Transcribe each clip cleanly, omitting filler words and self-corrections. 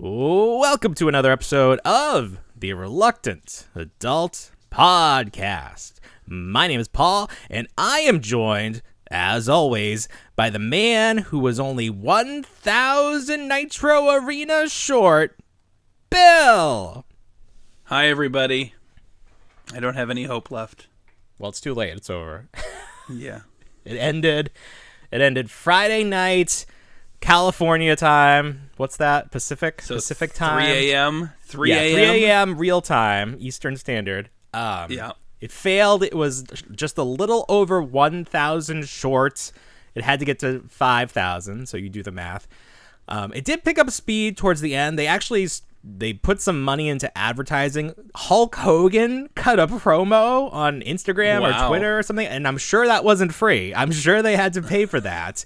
Welcome to another episode of the Reluctant Adult Podcast. My name is Paul, and I am joined, as always, by the man who was only 1,000 Nitro Arena short, Bill. Hi, everybody. I don't have any hope left. Well, it's too late. It's over. Yeah. It ended Friday night, California time. What's that? Pacific time. 3 a.m. 3 a.m. 3 a.m. real time, Eastern Standard. Yeah. It failed. It was just a little over 1,000 short. It had to get to 5,000, so you do the math. It did pick up speed towards the end. They put some money into advertising. Hulk Hogan cut a promo on Instagram or Twitter or something, and I'm sure that wasn't free. I'm sure they had to pay for that.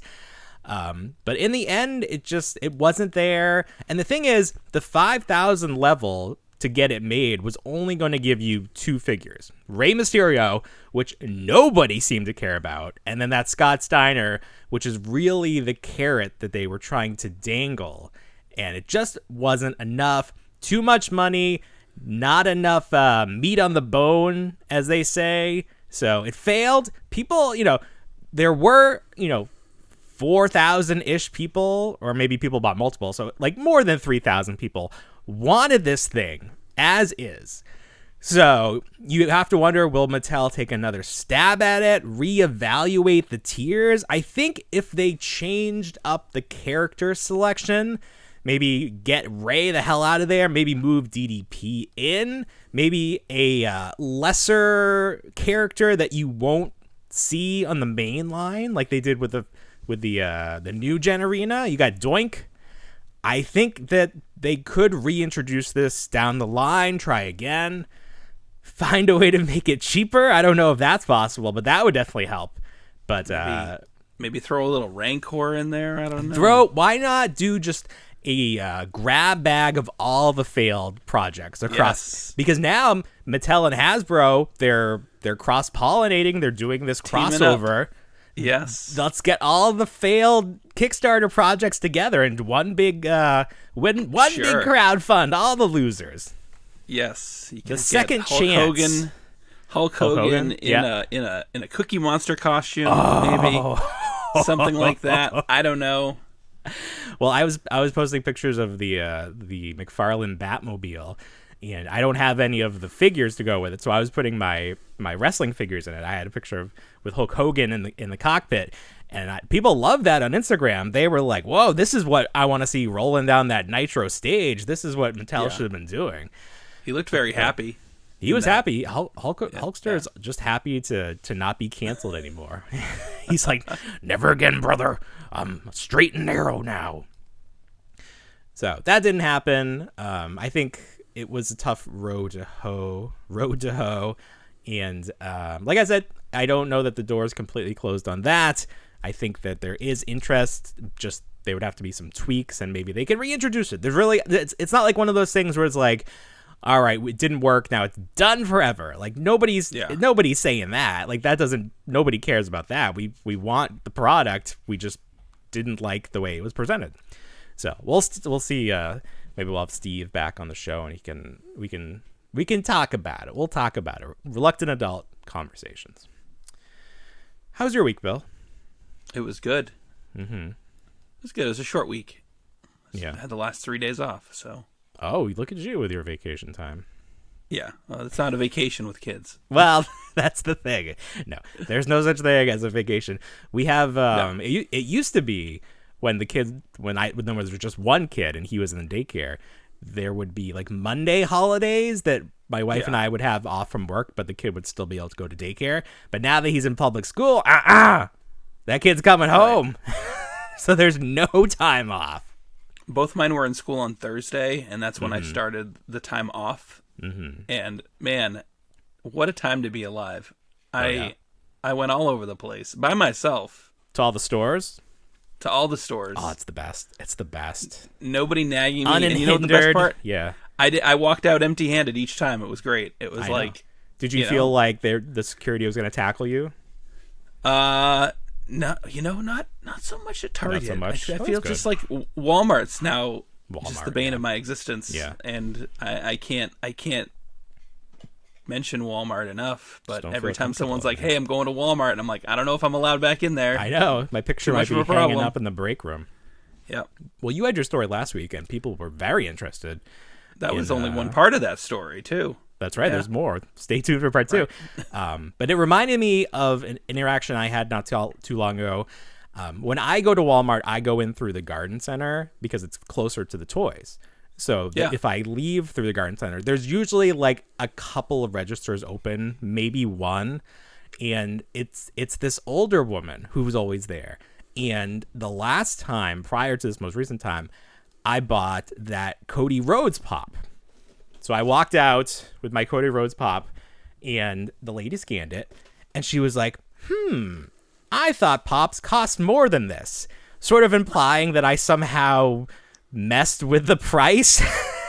But in the end, it wasn't there. And the thing is, the 5,000 level to get it made was only going to give you two figures. Rey Mysterio, which nobody seemed to care about, and then that Scott Steiner, which is really the carrot that they were trying to dangle. And it just wasn't enough. Too much money, not enough meat on the bone, as they say. So it failed. People, there were, 4,000-ish people, or maybe people bought multiple, so like more than 3,000 people wanted this thing as is. So you have to wonder, will Mattel take another stab at it, reevaluate the tiers? I think if they changed up the character selection, maybe get Ray the hell out of there, maybe move DDP in, maybe a lesser character that you won't see on the main line like they did with the new Gen Arena. You got Doink. I think that they could reintroduce this down the line, try again, find a way to make it cheaper. I don't know if that's possible, but that would definitely help. But maybe throw a little Rancor in there. I don't know. Why not do just a grab bag of all the failed projects across? Yes. Because now Mattel and Hasbro, they're cross-pollinating. They're doing this crossover. Yes. Let's get all the failed Kickstarter projects together into one big big crowd fund, all the losers. Yes. The second chance. Hulk Hogan in a Cookie Monster costume, maybe. Something like that. I don't know. Well, I was posting pictures of the McFarlane Batmobile, and I don't have any of the figures to go with it, so I was putting my wrestling figures in it. I had a picture with Hulk Hogan in the cockpit, and people loved that on Instagram. They were like, "Whoa, this is what I want to see rolling down that Nitro stage. This is what Mattel should have been doing." He looked very happy. He was happy. Hulkster is just happy to not be canceled anymore. He's like, "Never again, brother. I'm straight and narrow now." So that didn't happen. I think it was a tough road to hoe. And like I said, I don't know that the door is completely closed on that. I think that there is interest. Just there would have to be some tweaks, and maybe they can reintroduce it. It's not like one of those things where it's like, all right, it didn't work, now it's done forever. Like nobody's saying that. Like nobody cares about that. We want the product. We just didn't like the way it was presented. So we'll see. Maybe we'll have Steve back on the show, and we can talk about it. We'll talk about it. Reluctant Adult Conversations. How was your week, Bill? It was good. Mm-hmm. It was good. It was a short week. Yeah. I had the last 3 days off, so. Oh, look at you with your vacation time. Yeah. Well, it's not a vacation with kids. Well, that's the thing. No, there's no such thing as a vacation. We have, it used to be when there was just one kid and he was in daycare, there would be like Monday holidays that my wife and I would have off from work, but the kid would still be able to go to daycare. But now that he's in public school, that kid's coming home. So there's no time off. Both mine were in school on Thursday, and that's when I started the time off. Mm-hmm. And man, what a time to be alive. I went all over the place by myself. To all the stores? To all the stores. Oh, it's the best. It's the best. Nobody nagging me. Uninhibered. And you know the best part? Yeah. I walked out empty-handed each time. It was great. It was like... Did you feel like the security was going to tackle you? No, not so much at Target. Not so much. I feel just like Walmart's now Walmart, just the bane of my existence. Yeah. And I can't mention Walmart enough, but every time someone's like, "Hey, I'm going to Walmart," and I'm like, "I don't know if I'm allowed back in there." I know. My picture might be hanging up in the break room. Yep. Well, you had your story last week, and people were very interested. That was only one part of that story, too. That's right. Yeah. There's more. Stay tuned for part 2. But it reminded me of an interaction I had not too long ago. When I go to Walmart, I go in through the garden center because it's closer to the toys. So if I leave through the garden center, there's usually like a couple of registers open, maybe one. And it's this older woman who's always there. And the last time, prior to this most recent time, I bought that Cody Rhodes pop. So I walked out with my Cody Rhodes pop, and the lady scanned it, and she was like, I thought pops cost more than this, sort of implying that I somehow messed with the price,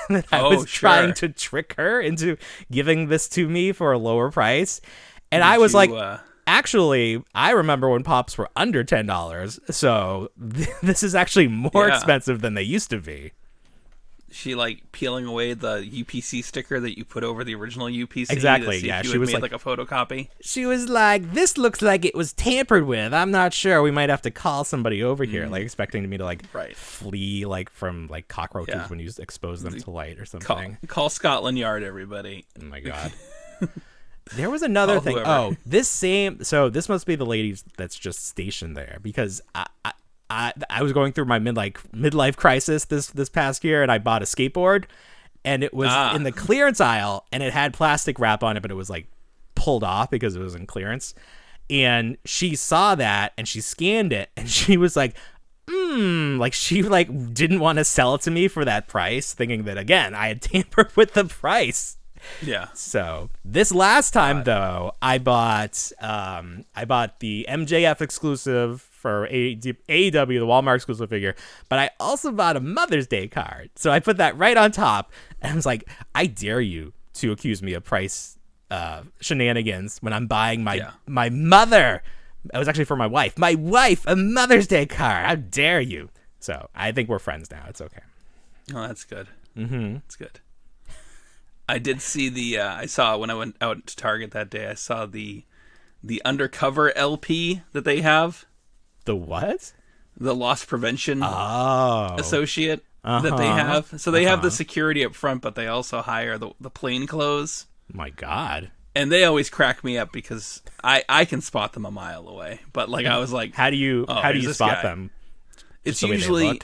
that I was trying to trick her into giving this to me for a lower price. And I was like, actually, I remember when pops were under $10, so this is actually more expensive than they used to be. She like peeling away the UPC sticker that you put over the original UPC. Exactly. To see Yeah, if you she was made like a photocopy. She was like, "This looks like it was tampered with. I'm not sure. We might have to call somebody over here." Like expecting me to like flee like from like cockroaches when you expose them to light or something. Call Scotland Yard, everybody. Oh my god. There was another thing. Whoever. Oh, so this must be the lady that's just stationed there, because I was going through my midlife crisis this past year, and I bought a skateboard, and it was in the clearance aisle, and it had plastic wrap on it, but it was like pulled off because it was in clearance. And she saw that, and she scanned it, and she was like, like she like didn't want to sell it to me for that price, thinking that again I had tampered with the price. Yeah. So this last time though, I bought the MJF exclusive for AEW, the Walmart exclusive figure, but I also bought a Mother's Day card. So I put that right on top, and I was like, I dare you to accuse me of price shenanigans when I'm buying my mother. It was actually for my wife, a Mother's Day card. How dare you? So I think we're friends now. It's okay. Oh, that's good. That's good. I did see I saw when I went out to Target that day, I saw the undercover LP that they have. The what? The loss prevention associate that they have. So they have the security up front, but they also hire the plain clothes. My God. And they always crack me up because I can spot them a mile away. But like I was like, how do you spot them? It's the usually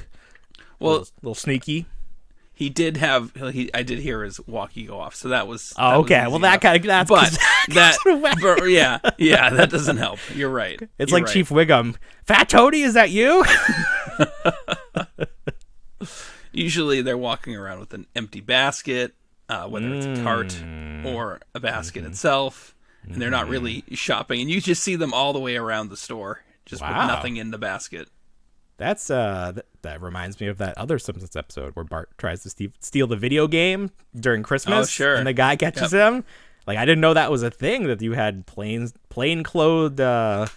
little sneaky. He did have. I did hear his walkie go off, so that was. Oh, okay. Well, that kind of. That's but that doesn't help. You're right. It's like Chief Wiggum. Fat Toady, is that you? Usually, they're walking around with an empty basket, whether it's a cart or a basket itself, and they're not really shopping. And you just see them all the way around the store, just with nothing in the basket. That's that reminds me of that other Simpsons episode where Bart tries to steal the video game during Christmas. Oh, sure. And the guy catches him. Like, I didn't know that was a thing, that you had plain clothed not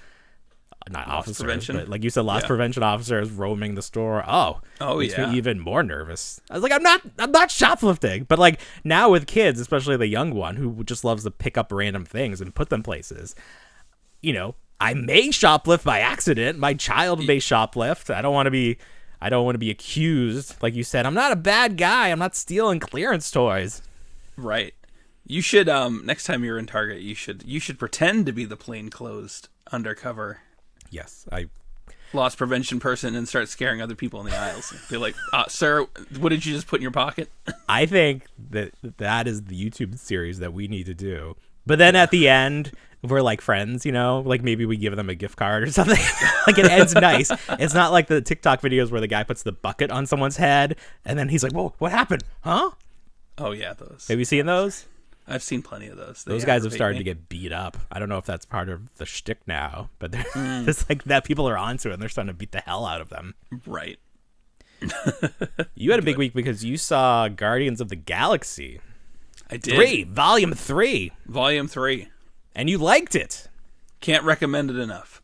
officers, prevention. But like you said, loss prevention officers roaming the store. Makes me even more nervous. I was like, I'm not shoplifting, but like now with kids, especially the young one who just loves to pick up random things and put them places, you know. I may shoplift by accident. My child may shoplift. I don't want to be accused. Like you said, I'm not a bad guy. I'm not stealing clearance toys. Right. You should next time you're in Target, you should pretend to be the plainclothes undercover. Yes, loss prevention person and start scaring other people in the aisles. Be like, "Sir, what did you just put in your pocket?" I think that is the YouTube series that we need to do. But then at the end, we're like friends, you know, like maybe we give them a gift card or something. Like it ends nice. It's not like the TikTok videos where the guy puts the bucket on someone's head and then he's like, "Whoa, what happened? Huh?" Oh yeah, those. Have you seen those? I've seen plenty of those. Those guys have started to get beat up. I don't know if that's part of the shtick now, but it's like that people are onto it and they're starting to beat the hell out of them. Right. You had a big week because you saw Guardians of the Galaxy. I did. Volume 3. Volume 3. And you liked it. Can't recommend it enough.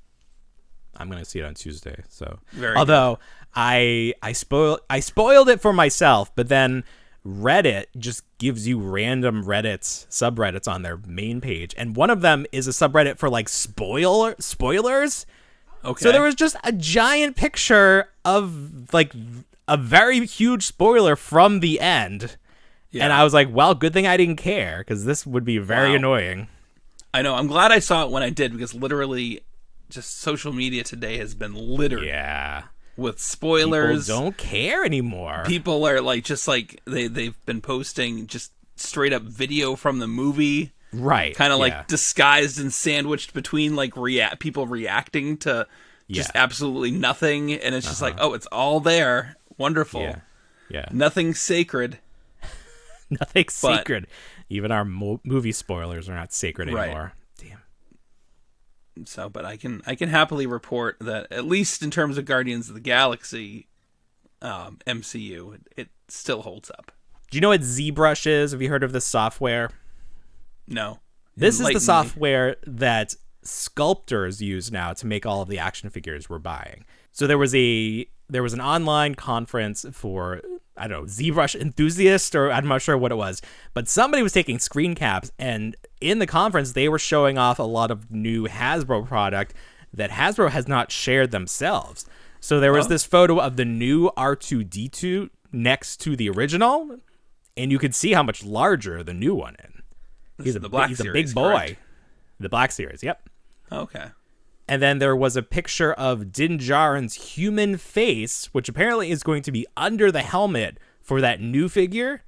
I'm going to see it on Tuesday. So, Very although I spoiled it for myself, but then Reddit just gives you random subreddits on their main page, and one of them is a subreddit for like spoilers. Okay. So there was just a giant picture of like a very huge spoiler from the end. Yeah. And I was like, well, good thing I didn't care, because this would be very annoying. I know. I'm glad I saw it when I did, because literally just social media today has been littered with spoilers. People don't care anymore. People are like, just like they've been posting just straight up video from the movie. Right. Kind of like disguised and sandwiched between like people reacting to just absolutely nothing. And it's just like, oh, it's all there. Wonderful. Yeah. Nothing sacred. Nothing sacred. Even our movie spoilers are not sacred anymore. Damn. So, but I can happily report that at least in terms of Guardians of the Galaxy MCU, it still holds up. Do you know what ZBrush is? Have you heard of this software? No. This is the software that sculptors use now to make all of the action figures we're buying. So there was an online conference for, I don't know, ZBrush enthusiasts, or I'm not sure what it was, but somebody was taking screen caps, and in the conference they were showing off a lot of new Hasbro product that Hasbro has not shared themselves. So there was this photo of the new R2-D2 next to the original, and you could see how much larger the new one is. He's a big boy. Correct? The Black Series, yep. Okay. And then there was a picture of Din Djarin's human face, which apparently is going to be under the helmet for that new figure.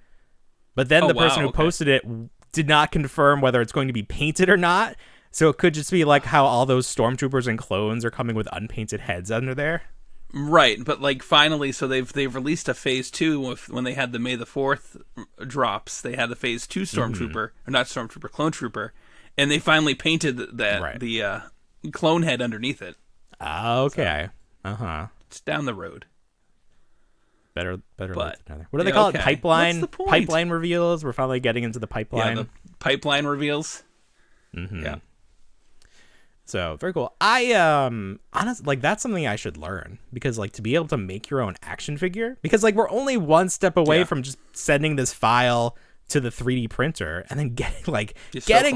But then the person who posted it did not confirm whether it's going to be painted or not. So it could just be like how all those stormtroopers and clones are coming with unpainted heads under there. Right, but like finally, so they've released a Phase 2 when they had the May the 4th drops. They had the Phase 2 Stormtrooper, or not Stormtrooper, Clone Trooper, and they finally painted the clone head underneath it. Okay. So, it's down the road. Better late than never. What do they call it? Pipeline reveals? We're finally getting into the pipeline. Yeah, the pipeline reveals. Mm-hmm. Yeah. So very cool. I honestly, like, that's something I should learn, because like to be able to make your own action figure, because like we're only one step away from just sending this file to the 3D printer and then getting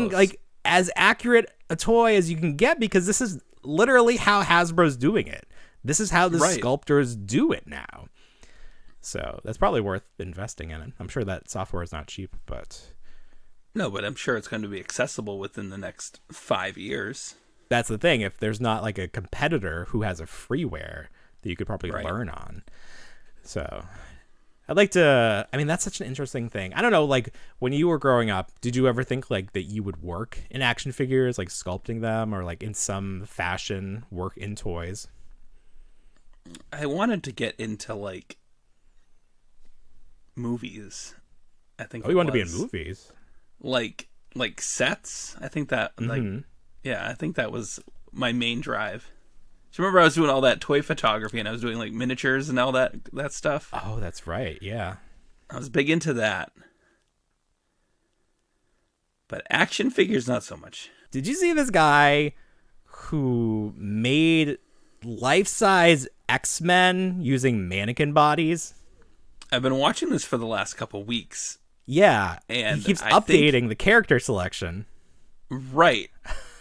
like as accurate a toy as you can get, because this is literally how Hasbro's doing it. This is how the sculptors do it now. So that's probably worth investing in it. I'm sure that software is not cheap, but I'm sure it's going to be accessible within the next 5 years. That's the thing. If there's not like a competitor who has a freeware that you could probably learn on. So I'd like to, I mean, that's such an interesting thing. I don't know, like when you were growing up, did you ever think like that you would work in action figures, like sculpting them, or like in some fashion work in toys? I wanted to get into like movies. I think. Oh, you wanted to be in movies? Like sets. I think that I think that was my main drive. Do you remember I was doing all that toy photography, and I was doing like miniatures and all that stuff? Oh, that's right. Yeah. I was big into that. But action figures, not so much. Did you see this guy who made life-size X-Men using mannequin bodies? I've been watching this for the last couple weeks. Yeah. And he keeps updating the character selection. Right.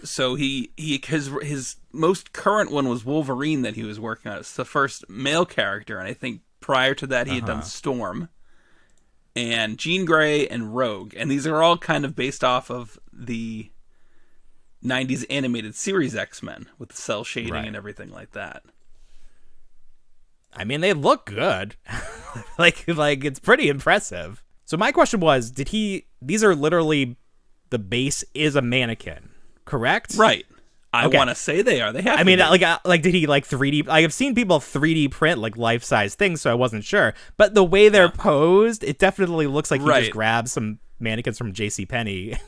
So his most current one was Wolverine that he was working on. It's the first male character, and I think prior to that he had done Storm and Jean Grey and Rogue, and these are all kind of based off of the 90s animated series X-Men with the cell shading and everything like that. I mean, they look good. like it's pretty impressive. So my question was, these are literally, the base is a mannequin, correct? Right. I want to say they are. They have. I mean, like did he like 3D? I have seen people 3D print like life-size things, so I wasn't sure. But the way they're posed, it definitely looks like he just grabbed some mannequins from JCPenney.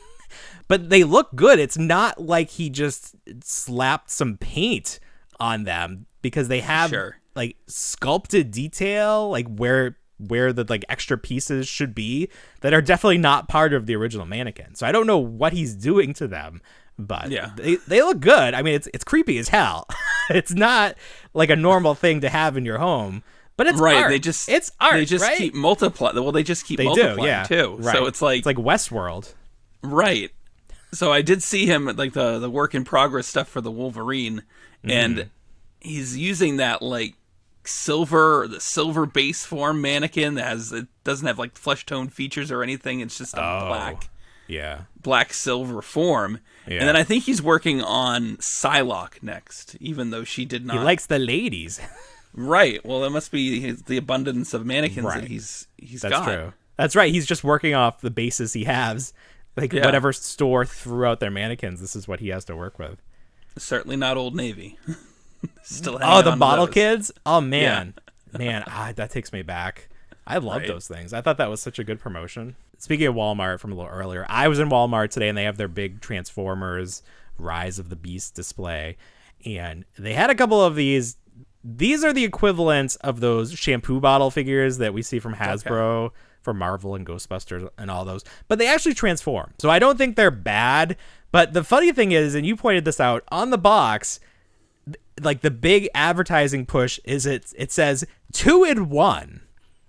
But they look good. It's not like he just slapped some paint on them, because they have like sculpted detail, like where the like extra pieces should be, that are definitely not part of the original mannequin. So I don't know what he's doing to them, but they look good. I mean, it's creepy as hell. It's not like a normal thing to have in your home. But it's right. art. It's art. They just right? keep multiplying. Well, they just keep They multiplying do, yeah. too. Right. So it's like Westworld. Right. So I did see him at like the work in progress stuff for the Wolverine, and he's using that like the silver base form mannequin that it doesn't have like flesh tone features or anything. It's just a black silver form. Yeah. And then I think he's working on Psylocke next, even though she did not. He likes the ladies. Right. Well, that must be the abundance of mannequins that he's got. That's true. That's right. He's just working off the basis he has. Like, whatever store threw out their mannequins, this is what he has to work with. Certainly not Old Navy. Still the bottle kids? Oh, man. Yeah. Man, that takes me back. I love those things. I thought that was such a good promotion. Speaking of Walmart from a little earlier, I was in Walmart today, and they have their big Transformers Rise of the Beast display. And they had a couple of these. These are the equivalents of those shampoo bottle figures that we see from Hasbro. Okay. For Marvel and Ghostbusters and all those, but they actually transform. So I don't think they're bad. But the funny thing is, and you pointed this out on the box, like the big advertising push is it says 2-in-1.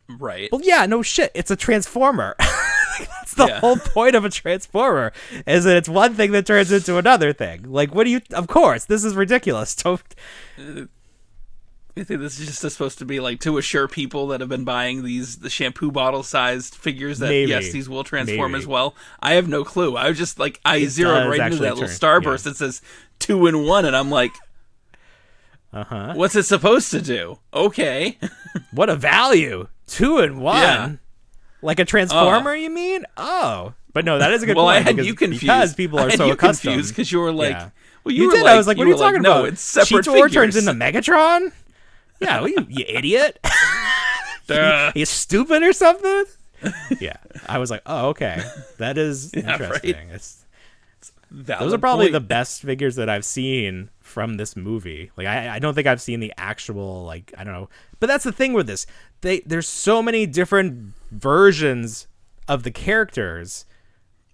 Right. Well, yeah, no shit. It's a transformer. That's the whole point of a transformer, is that it's one thing that turns into another thing. Like, of course, this is ridiculous. I think this is just supposed to be like to assure people that have been buying the shampoo bottle sized figures that yes, these will transform as well. I have no clue. I was just like zeroed right into that little starburst that says 2-in-1, and I'm like, what's it supposed to do? Okay, what a value! 2-in-1, like a transformer. You mean? Oh, but no, that is a good point. I had you confused because people are so accustomed. Because you were like, well, you did. I was like, what are you talking about? No, it's separate Cheetor turns into Megatron. Yeah, well, you idiot. You stupid or something? Yeah. I was like, oh, okay. That is interesting. Right? Those are probably the best figures that I've seen from this movie. Like, I don't think I've seen the actual, like, I don't know. But that's the thing with this. There's so many different versions of the characters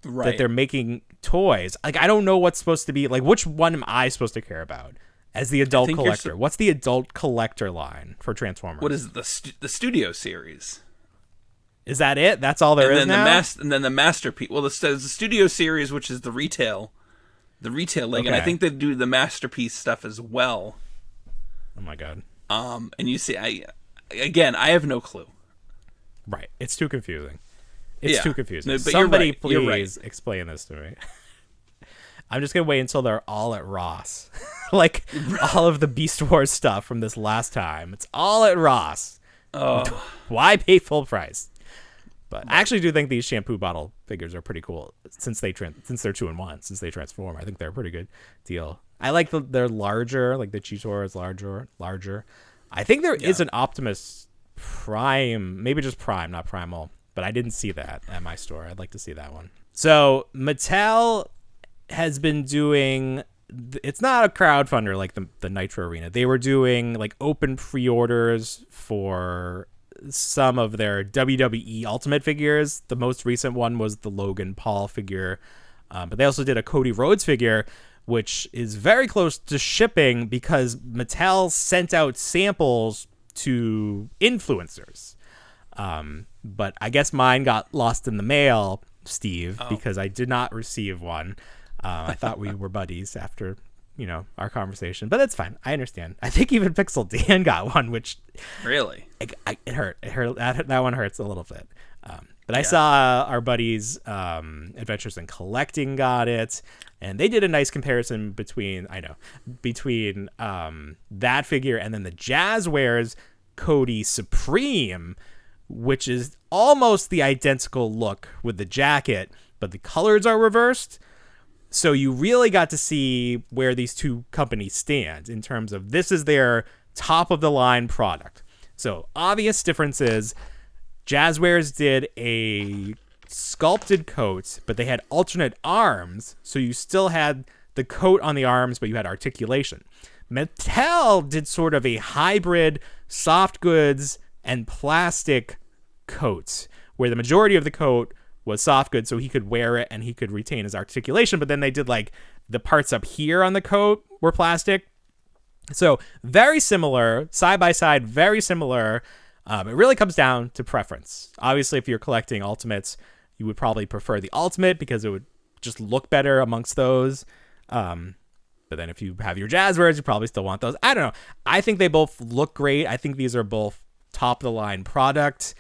that they're making toys. Like, I don't know what's supposed to be, like, which one am I supposed to care about? As the adult collector. What's the adult collector line for Transformers? What is it, the studio series? Is that it? That's all there is now? And then the masterpiece. Well, the studio series, which is the retail leg. And I think they do the masterpiece stuff as well. Oh, my God. And you see, I have no clue. Right. It's too confusing. It's too confusing. But somebody please explain this to me. I'm just going to wait until they're all at Ross. Like, all of the Beast Wars stuff from this last time. It's all at Ross. Oh. Why pay full price? But I actually do think these shampoo bottle figures are pretty cool. Since they're 2-in-1, since they transform, I think they're a pretty good deal. I like they're larger. Like, the Cheetor is larger. I think there is an Optimus Prime. Maybe just Prime, not Primal. But I didn't see that at my store. I'd like to see that one. So, Mattel has been doing, it's not a crowdfunder like the Nitro Arena. They were doing like open pre-orders for some of their WWE Ultimate figures. The most recent one was the Logan Paul figure, but they also did a Cody Rhodes figure, which is very close to shipping because Mattel sent out samples to influencers. But I guess mine got lost in the mail, Steve, because I did not receive one. I thought we were buddies after, our conversation, but that's fine. I understand. I think even Pixel Dan got one, which really it hurt. It hurt. That one hurts a little bit. But I saw our buddies, Adventures in Collecting got it, and they did a nice comparison between that figure and then the Jazzwares Cody Supreme, which is almost the identical look with the jacket, but the colors are reversed. So you really got to see where these two companies stand in terms of this is their top of the line product. So obvious difference is Jazzwares did a sculpted coat, but they had alternate arms. So you still had the coat on the arms, but you had articulation. Mattel did sort of a hybrid soft goods and plastic coat, where the majority of the coat was soft goods, so he could wear it and he could retain his articulation. But then they did like the parts up here on the coat were plastic, So very similar, side by side, very similar. It really comes down to preference. Obviously, if you're collecting Ultimates, you would probably prefer the Ultimate because it would just look better amongst those. But then if you have your Jazzwares, you probably still want those. I don't know. I think they both look great. I think these are both top of the line product.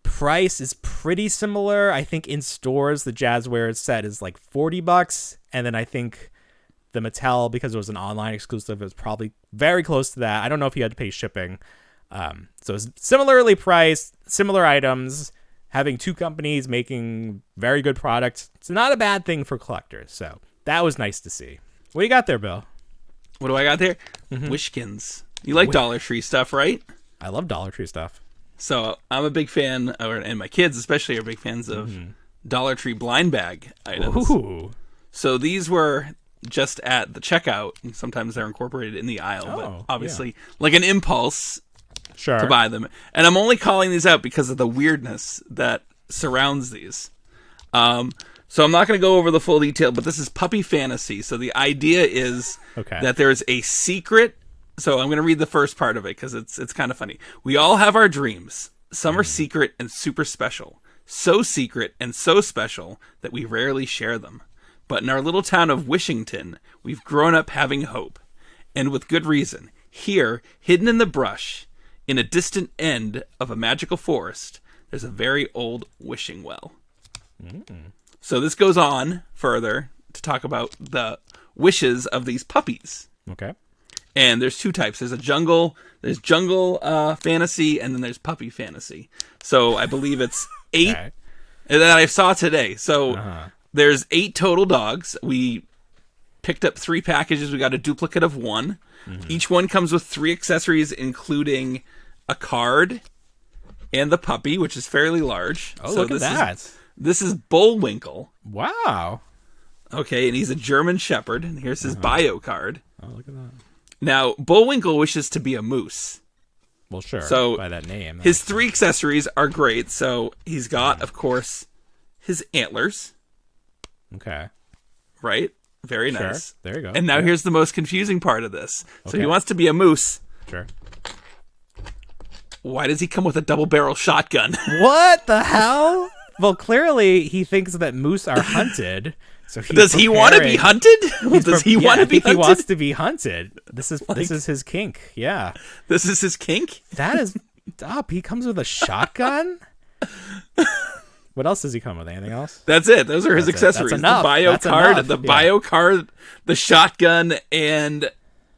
Price is pretty similar. I think in stores, the Jazzwares set is like $40. And then I think the Mattel, because it was an online exclusive, is probably very close to that. I don't know if you had to pay shipping. So it's similarly priced, similar items, having two companies making very good products. It's not a bad thing for collectors. So that was nice to see. What do you got there, Bill? What do I got there? Wishkins. You like Dollar Tree stuff, right? I love Dollar Tree stuff. So I'm a big fan, and my kids especially are big fans of Dollar Tree blind bag items. Ooh. So these were just at the checkout, and sometimes they're incorporated in the aisle, but obviously like an impulse to buy them. And I'm only calling these out because of the weirdness that surrounds these. So I'm not going to go over the full detail, but this is Puppy Fantasy. So the idea is that there's a secret. So I'm going to read the first part of it because it's kind of funny. We all have our dreams. Some are secret and super special. So secret and so special that we rarely share them. But in our little town of Wishington, we've grown up having hope. And with good reason. Here, hidden in the brush, in a distant end of a magical forest, there's a very old wishing well. So this goes on further to talk about the wishes of these puppies. Okay. And there's two types. There's jungle fantasy, and then there's puppy fantasy. So I believe it's 8 that I saw today. So there's 8 total dogs. We picked up 3 packages. We got a duplicate of 1. Each one comes with 3 accessories, including a card and the puppy, which is fairly large. Oh, so look at that. This is Bullwinkle. Wow. Okay, and he's a German Shepherd. And here's his bio card. Oh, look at that. Now, Bullwinkle wishes to be a moose. Well, sure. So by that name. His 3 accessories are great. So he's got, of course, his antlers. Okay. Right? Very nice. There you go. And now here's the most confusing part of this. So he wants to be a moose. Sure. Why does he come with a double barrel shotgun? What the hell? Well, clearly he thinks that moose are hunted. So does he want to be hunted? Does he want to be hunted? He wants to be hunted. This is his kink. Yeah. This is his kink? That is up. He comes with a shotgun? What else does he come with? Anything else? That's it. Those are his accessories. That's enough. The bio That's card, enough. the bio card, the shotgun, and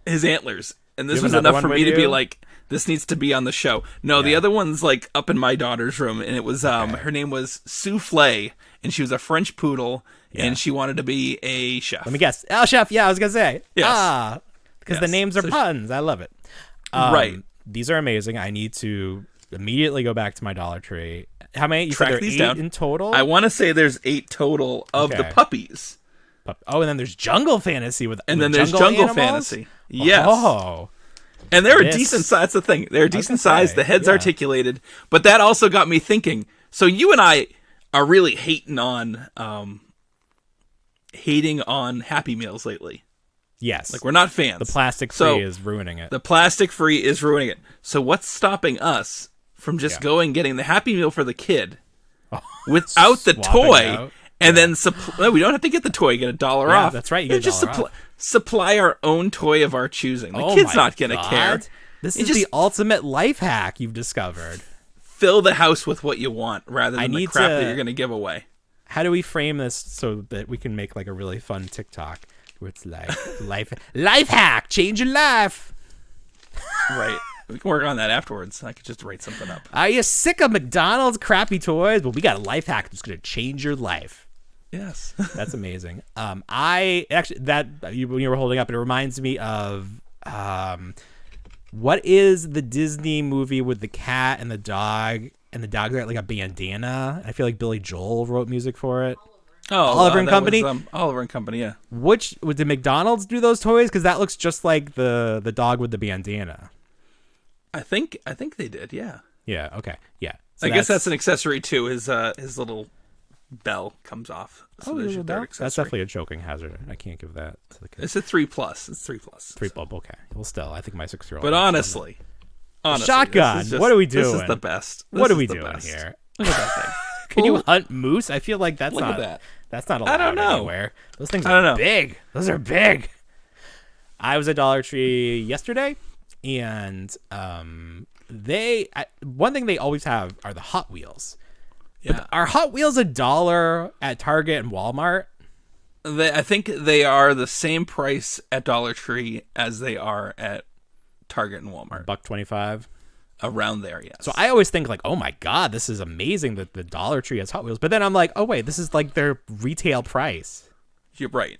his antlers. And this was enough for me to be like, this needs to be on the show. No, the other one's like up in my daughter's room, and it was her name was Souffle, and she was a French poodle, and she wanted to be a chef. Let me guess. Oh, chef. Yeah, I was gonna say. Yes. Because the names are puns. I love it. Right. These are amazing. I need to immediately go back to my Dollar Tree. How many? You Track said there these 8 down. in total? I want to say there's 8 total of the puppies. Oh, and then there's Jungle Fantasy with there's Jungle animals? Fantasy. Yes. Oh. And they're a decent size. That's the thing. They're a decent size. The head's articulated. But that also got me thinking. So you and I are really hating on Happy Meals lately. Yes. Like, we're not fans. The plastic free is ruining it. The plastic free is ruining it. So what's stopping us from just getting the Happy Meal for the kid without the toy? And then no, we don't have to get the toy. Get $1 off. That's right. You get just supply our own toy of our choosing. The kid's not going to care. This is the ultimate life hack you've discovered. Fill the house with what you want rather than the crap that you're going to give away. How do we frame this so that we can make like a really fun TikTok where it's like life hack, change your life? Right. We can work on that afterwards. I could just write something up. Are you sick of McDonald's crappy toys? Well, we got a life hack that's going to change your life. Yes. That's amazing. I actually, when you were holding up, it reminds me of what is the Disney movie with the cat and the dog's got like a bandana? I feel like Billy Joel wrote music for it. Oh, Oliver and Company. Oliver and Company, yeah. Did McDonald's do those toys? Because that looks just like the dog with the bandana. I think they did, yeah. Yeah. Okay. Yeah. So I guess that's an accessory too. His little bell comes off. So Oh, there's there's your a third bell? accessory. That's definitely a choking hazard. I can't give that to the kids. It's a 3+. It's 3+. Okay. Well, still, I think my 6-year-old. But honestly, shotgun. this is just, What are we doing? This is the best. What are we the doing best. here? Look at that thing. Can you Ooh, hunt moose? I feel like that's look not. at that. That's not allowed I don't know. anywhere. Those things I don't are know. big. Those are big. I was at Dollar Tree yesterday, and one thing they always have are the Hot Wheels. Yeah. But are Hot Wheels $1 at Target and Walmart? I think they are the same price at Dollar Tree as they are at Target and Walmart. $1.25. Around there, yes. So I always think like, oh my God, this is amazing that the Dollar Tree has Hot Wheels. But then I'm like, oh wait, this is like their retail price. You're right.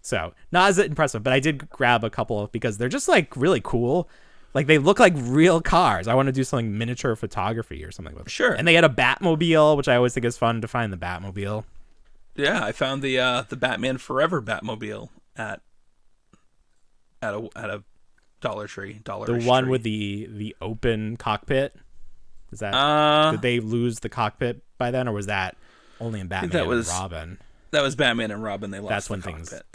So not as impressive, but I did grab a couple because they're just like really cool. Like they look like real cars. I want to do something miniature photography or something with it. Sure. And they had a Batmobile, which I always think is fun to find the Batmobile. Yeah, I found the Batman Forever Batmobile at a Dollar Tree. The one with the open cockpit. Is that did they lose the cockpit by then, or was that only in Batman and Robin? That was Batman and Robin. They lost. That's when the cockpit.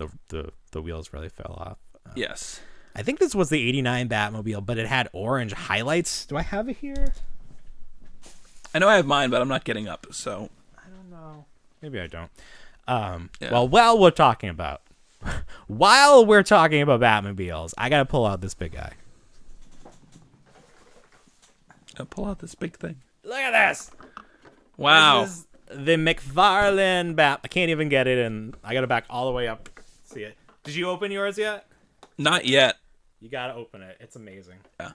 the wheels really fell off. Yes. I think this was the '89 Batmobile, but it had orange highlights. Do I have it here? I know I have mine, but I'm not getting up. So I don't know. Maybe I don't. Yeah. Well, while we're talking about Batmobiles, I gotta pull out this big guy. I'll pull out this big thing. Look at this. Wow. This is the McFarlane Bat. I can't even get it, and I gotta back all the way up. See it? Did you open yours yet? Not yet. You gotta open it. It's amazing. Yeah.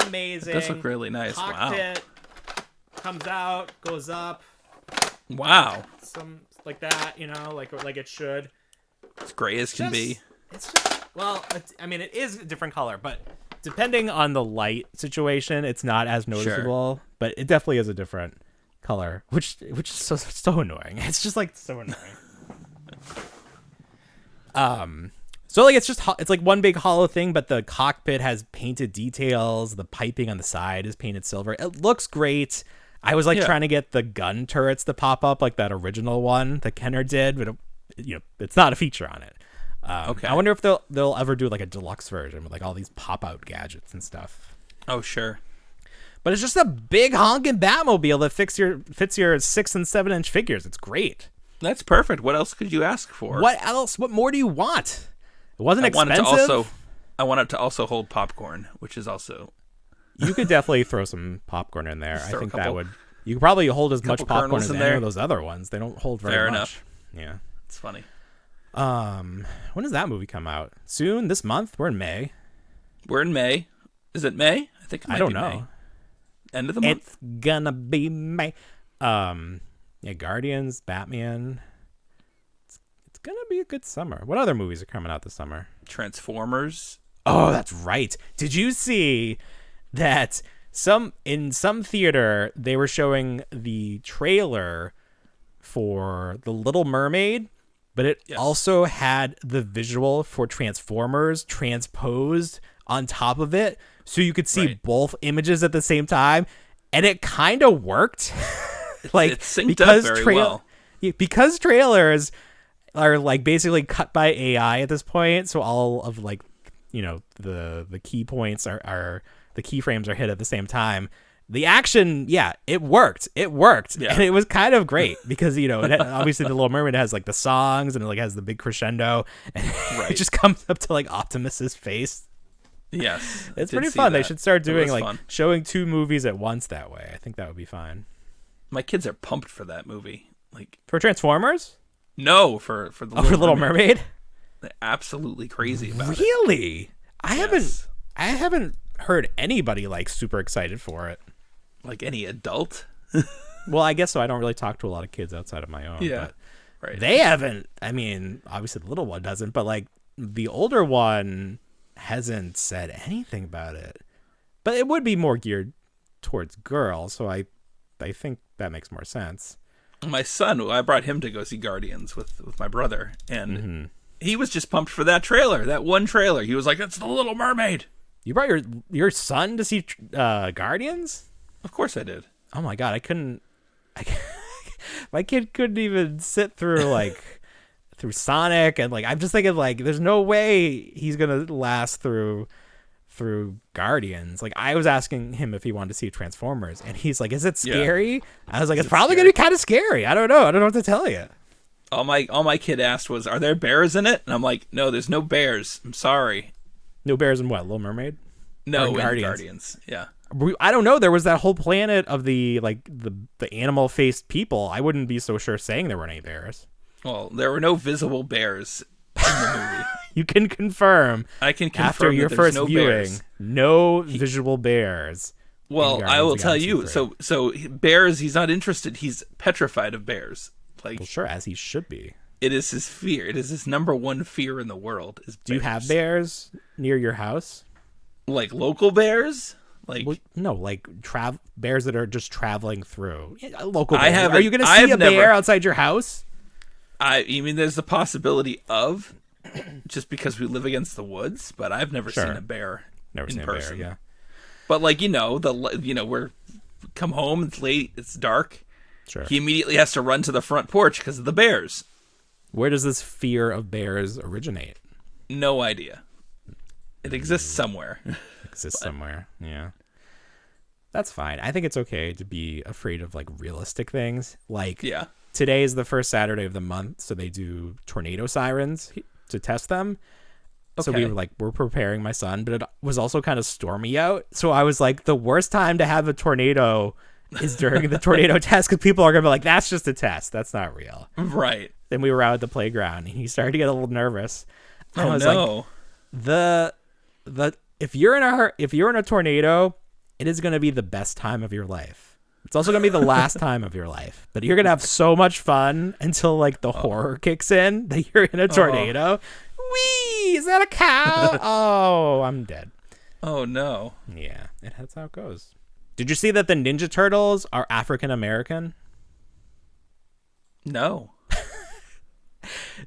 Amazing. It does look really nice. Cockpit comes out, goes up. Wow. Some like that, you know, like it should. It's gray as can be. It's just it is a different color, but depending on the light situation, it's not as noticeable. Sure. But it definitely is a different color, which is so annoying. It's just like so annoying. So like it's like one big hollow thing, but the cockpit has painted details. The piping on the side is painted silver. It looks great. I was like trying to get the gun turrets to pop up like that original one that Kenner did, but it's not a feature on it. Okay. I wonder if they'll ever do like a deluxe version with like all these pop out gadgets and stuff. Oh sure. But it's just a big honking Batmobile that fits your 6 and 7 inch figures. It's great. That's perfect. What else could you ask for? What else? What more do you want? It wasn't expensive. I want it to also hold popcorn, which is also. You could definitely throw some popcorn in there. I think that would. You could probably hold as much popcorn as any of those other ones. They don't hold very much. Fair enough. Yeah, it's funny. When does that movie come out? Soon? This month? We're in May. We're in May. Is it May? I think it might be May. know. End of the month. It's gonna be May. Yeah, Guardians, Batman. It's gonna be a good summer. What other movies are coming out this summer? Transformers. Oh, that's right. Did you see that in some theater they were showing the trailer for The Little Mermaid, but it also had the visual for Transformers transposed on top of it, so you could see both images at the same time, and it kind of worked. Like it synced up very well. Because trailers are like basically cut by AI at this point, so all of like the key points are the keyframes are hit at the same time. The action, it worked. It worked, and it was kind of great because obviously The Little Mermaid has like the songs and it like has the big crescendo, and it just comes up to like Optimus's face. Yes, it's pretty fun. They should start doing like showing two movies at once that way. I think that would be fine. My kids are pumped for that movie. Like for Transformers? No, for the Little Mermaid. They're absolutely crazy about it. Really? I haven't heard anybody like super excited for it. Like any adult? Well, I guess so. I don't really talk to a lot of kids outside of my own. Yeah. But right. They haven't. I mean, obviously the little one doesn't, but like the older one hasn't said anything about it. But it would be more geared towards girls, so I think that makes more sense. My son, I brought him to go see Guardians with my brother, and he was just pumped for that trailer, that one trailer. He was like, "It's The Little Mermaid." You brought your son to see Guardians? Of course I did. Oh my god, I couldn't. My kid couldn't even sit through through Sonic, and I'm just thinking there's no way he's gonna last through Guardians. I was asking him if he wanted to see Transformers, and he's like, "Is it scary?" I was like, "It's probably gonna be kind of scary. I don't know what to tell you." All my kid asked was, "Are there bears in it?" And I'm like, "No, there's no bears. I'm sorry." No bears in what? Little Mermaid? No, in Guardians. Yeah. I don't know. There was that whole planet of the animal faced people. I wouldn't be so sure saying there weren't any bears. Well, there were no visible bears in the movie. You can confirm. I can confirm after your first viewing, bears. No visual bears. Well, I will tell you. So bears. He's not interested. He's petrified of bears. Well, sure, as he should be. It is his fear. It is his number one fear in the world. Do you have bears near your house? Local bears? No, bears that are just traveling through. Local bears. I have. Are you going to see a bear outside your house? You mean there's the possibility of, just because we live against the woods, but I've never seen a bear in person. Yeah. But we're come home, it's late, it's dark. Sure. He immediately has to run to the front porch because of the bears. Where does this fear of bears originate? No idea. It exists somewhere. Somewhere, yeah. That's fine. I think it's okay to be afraid of realistic things. Today is the first Saturday of the month, so they do tornado sirens to test them. Okay. So we were we're preparing my son, but it was also kind of stormy out. So I was like, the worst time to have a tornado is during the tornado test, because people are going to be like, that's just a test. That's not real. Right. Then we were out at the playground, and he started to get a little nervous. And I was like, if you're in a tornado, it is going to be the best time of your life. It's also going to be the last time of your life, but you're going to have so much fun until the horror kicks in that you're in a tornado. Whee! Is that a cow? Oh, I'm dead. Oh no. Yeah, that's how it goes. Did you see that the Ninja Turtles are African American? No.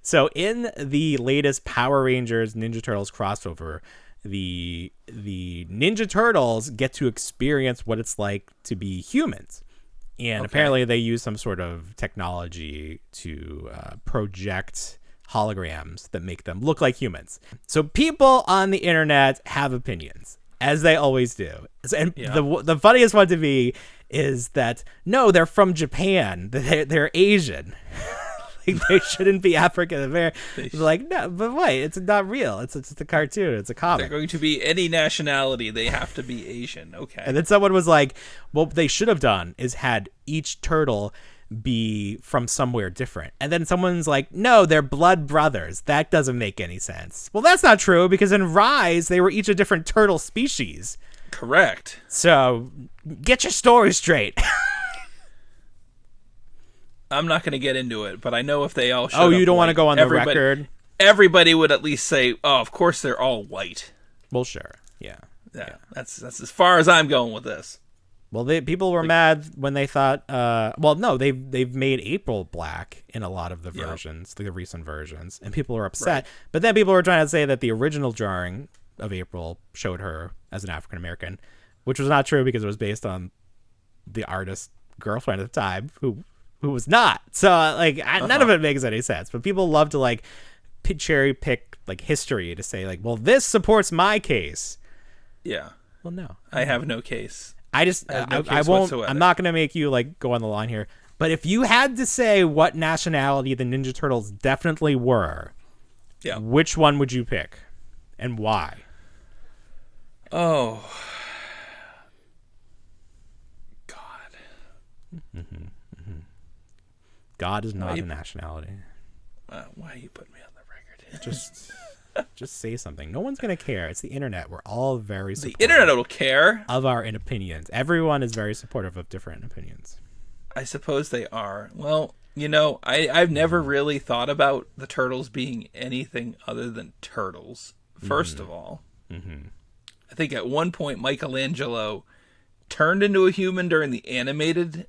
So in the latest Power Rangers Ninja Turtles crossover, the Ninja Turtles get to experience what it's like to be humans. And apparently they use some sort of technology to project holograms that make them look like humans. So people on the internet have opinions, as they always do. And the funniest one to me is that, no, they're from Japan. They're Asian. They shouldn't be African American. No, but wait, it's not real. It's a cartoon. It's a comic. They're going to be any nationality. They have to be Asian. Okay. And then someone was like, what they should have done is had each turtle be from somewhere different. And then someone's like, no, they're blood brothers. That doesn't make any sense. Well, that's not true, because in Rise, they were each a different turtle species. Correct. So get your story straight. I'm not going to get into it, but I know if they all showed Oh, you don't want to go on the record? Everybody would at least say, oh, of course they're all white. Well, sure. Yeah. That's as far as I'm going with this. Well, people were mad when they thought, they've made April black in a lot of the versions, the recent versions, and people were upset. Right. But then people were trying to say that the original drawing of April showed her as an African American, which was not true, because it was based on the artist's girlfriend at the time, who was not. So none of it makes any sense. But people love to cherry pick history to say well, this supports my case. Yeah. Well, no, I have no case. I won't. Whatsoever. I'm not going to make you go on the line here. But if you had to say what nationality the Ninja Turtles definitely were, which one would you pick, and why? Oh, God. Mm-hmm. God is not a nationality. Why are you putting me on the record? Just say something. No one's going to care. It's the internet. We're all very supportive. The internet will care. Of our opinions. Everyone is very supportive of different opinions. I suppose they are. Well, I've never really thought about the Turtles being anything other than turtles, first of all. Mm-hmm. I think at one point Michelangelo turned into a human during the animated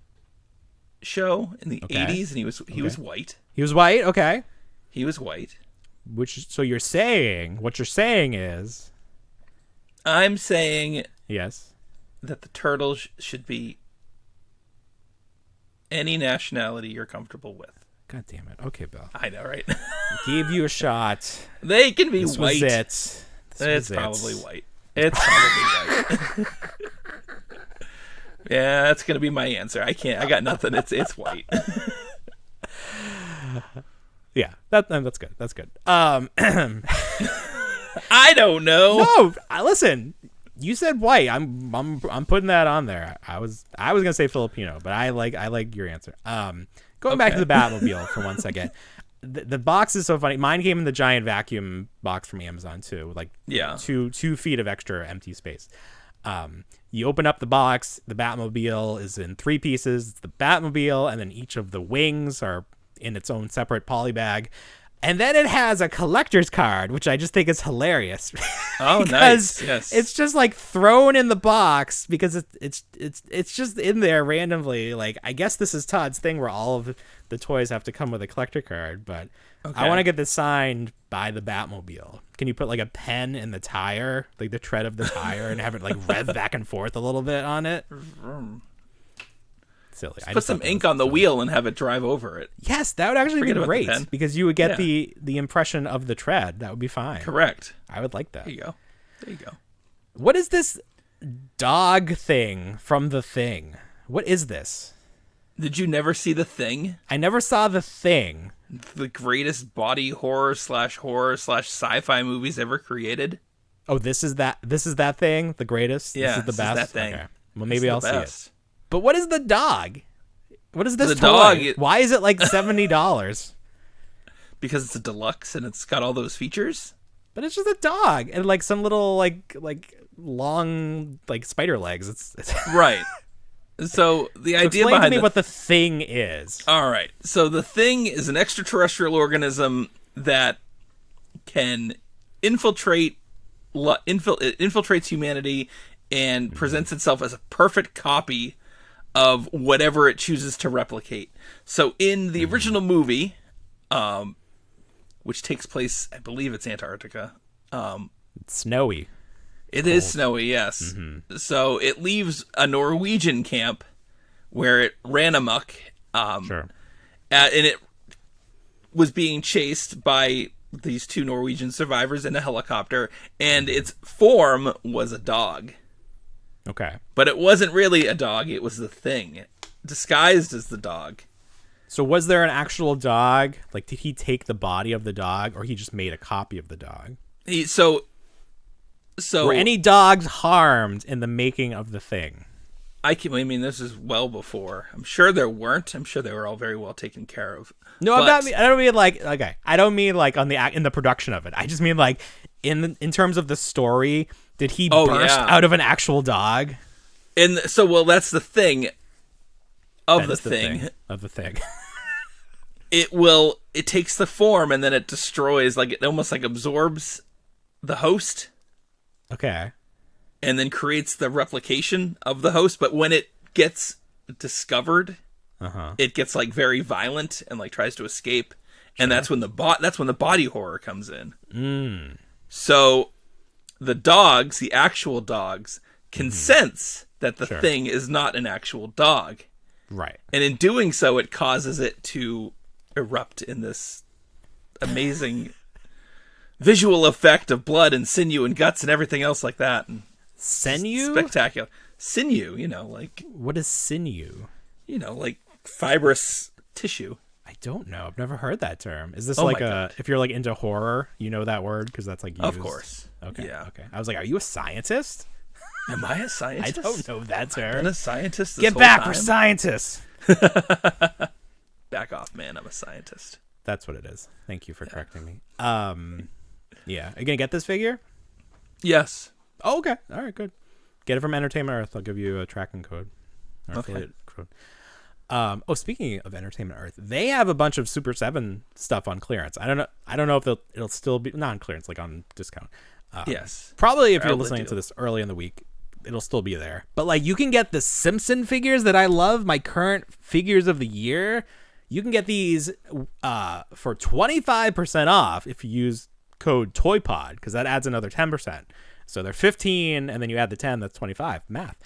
show in the 80s, and he was white. He was white? Okay. He was white. What you're saying is... I'm saying... Yes. That the turtles should be any nationality you're comfortable with. God damn it. Okay, Bill. I know, right? Gave you a shot. They can be This white. was it. It's probably white. It's probably white. Yeah, that's gonna be my answer. I got nothing. It's white. Yeah, that's good. That's good. I don't know. No, listen. You said white. I'm putting that on there. I was gonna say Filipino, but I like your answer. Going back to the Batmobile for 1 second. The box is so funny. Mine came in the giant vacuum box from Amazon too, with like 2 feet of extra empty space. You open up the box. The Batmobile is in 3 pieces. It's the Batmobile, and then each of the wings are in its own separate poly bag. And then it has a collector's card, which I just think is hilarious. Oh, nice! Yes, it's just like thrown in the box because it's just in there randomly. Like, I guess this is Todd's thing where all of the toys have to come with a collector card, but I want to get this signed by the Batmobile. Can you put like a pen in the tire, like the tread of the tire, and have it like rev back and forth a little bit on it? Silly. Put some ink on the wheel and have it drive over it. Yes, that would actually be great because you would get the impression of the tread. That would be fine. Correct. I would like that. There you go. What is this dog thing from The Thing? What is this? Did you never see The Thing? I never saw The Thing. The greatest body horror/sci-fi movies ever created. Oh, this is that thing? The greatest? Yeah, this is the best? Is that thing. Okay. Well, maybe I'll see it. But what is the dog? What is this toy? Dog, why is it like $70? Because it's a deluxe and it's got all those features. But it's just a dog and like some little like long like spider legs. It's right. So the idea explain behind to me what the Thing is. All right. So the Thing is an extraterrestrial organism that can infiltrates humanity and presents itself as a perfect copy of whatever it chooses to replicate. So in the original movie, which takes place, I believe it's Antarctica. It's snowy. It is snowy, yes. Mm-hmm. So it leaves a Norwegian camp where it ran amok. Sure. And it was being chased by these 2 Norwegian survivors in a helicopter, and its form was a dog. Okay. But it wasn't really a dog, it was the Thing, disguised as the dog. So was there an actual dog? Like, did he take the body of the dog, or he just made a copy of the dog? So were any dogs harmed in the making of the Thing? I mean, this is well before. I'm sure there weren't. I'm sure they were all very well taken care of. No, I don't mean like okay. I don't mean like in the production of it. I just mean like in terms of the story. Did he burst out of an actual dog? And so, well, that's the thing of the thing. Of the Thing. It takes the form and then it destroys, like it almost like absorbs the host. Okay. And then creates the replication of the host, but when it gets discovered, it gets like very violent and like tries to escape, and that's when the body horror comes in. So the actual dogs, can sense that the Thing is not an actual dog, right? And in doing so, it causes it to erupt in this amazing visual effect of blood and sinew and guts and everything else like that. And sinew? Spectacular. Sinew, like... What is sinew? Like fibrous tissue. I don't know. I've never heard that term. Is this if you're like into horror, you know that word? Because that's like used. Of course. Okay. Yeah. Okay. I was like, are you a scientist? Am I a scientist? I don't know that term. I've been a scientist this Get whole back, time. we're scientists. Back off, man. I'm a scientist. That's what it is. Thank you for correcting me. Yeah. Are you going to get this figure? Yes. Oh, okay. All right, good. Get it from Entertainment Earth. I'll give you a tracking code. Or affiliate code. Speaking of Entertainment Earth, they have a bunch of Super 7 stuff on clearance. I don't know if it'll still be not on clearance, like on discount. Yes. Probably if you're listening to this early in the week, it'll still be there. But like you can get the Simpson figures that I love, my current figures of the year. You can get these for 25% off if you use code TOYPOD, because that adds another 10%. So they're 15, and then you add the 10, that's 25. Math.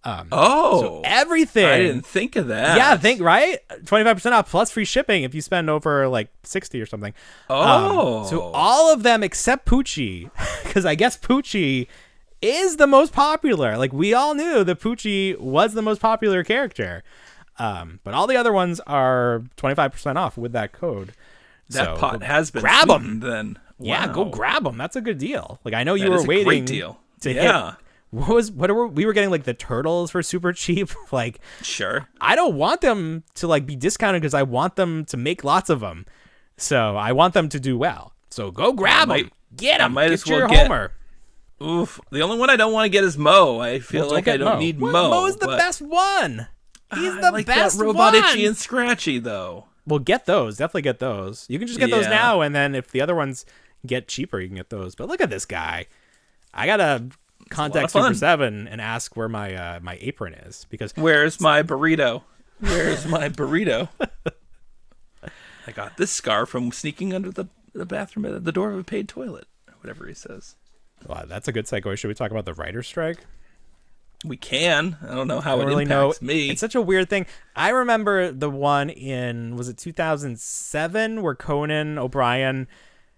So everything. I didn't think of that. Yeah, right? 25% off plus free shipping if you spend over like 60 or something. So all of them except Poochie, because I guess Poochie is the most popular. Like, we all knew that Poochie was the most popular character. But all the other ones are 25% off with that code. That pot has been grab them then. Wow. Yeah, go grab them. That's a good deal. Like, I know you That were is a waiting great deal. to hit. We were getting like the turtles for super cheap. Like, sure. I don't want them to like be discounted because I want them to make lots of them. So I want them to do well. So go grab them. Get them. Get your Homer. Oof. The only one I don't want to get is Mo. I feel like I don't need Mo. Mo's the best one. He's the like best that robot one. Itchy and Scratchy, though. Well, get those. Definitely get those. You can just get those now, and then if the other ones get cheaper, you can get those. But look at this guy. I gotta contact Super 7 and ask where my my apron is, because where's my burrito? Where's my burrito? I got this scar from sneaking under the bathroom at the door of a paid toilet, or whatever he says. Well, that's a good segue. Should we talk about the writer's strike? We can. I don't know how it really impacts me. It's such a weird thing. I remember the one in, was it 2007, where Conan O'Brien,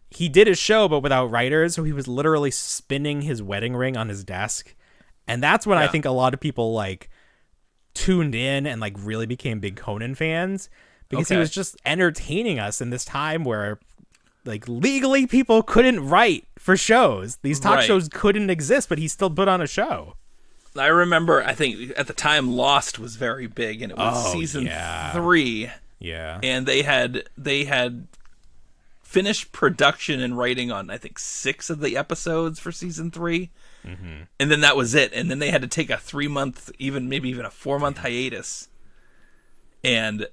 he did his show but without writers, so he was literally spinning his wedding ring on his desk. And that's when I think a lot of people like tuned in and like really became big Conan fans, because he was just entertaining us in this time where like legally people couldn't write for shows. These talk shows couldn't exist, but he still put on a show. I remember, I think at the time Lost was very big, and it was season 3. Yeah. And they had finished production and writing on, I think, 6 of the episodes for season 3. Mm-hmm. And then that was it. And then they had to take a 3-month, maybe even a 4-month hiatus. And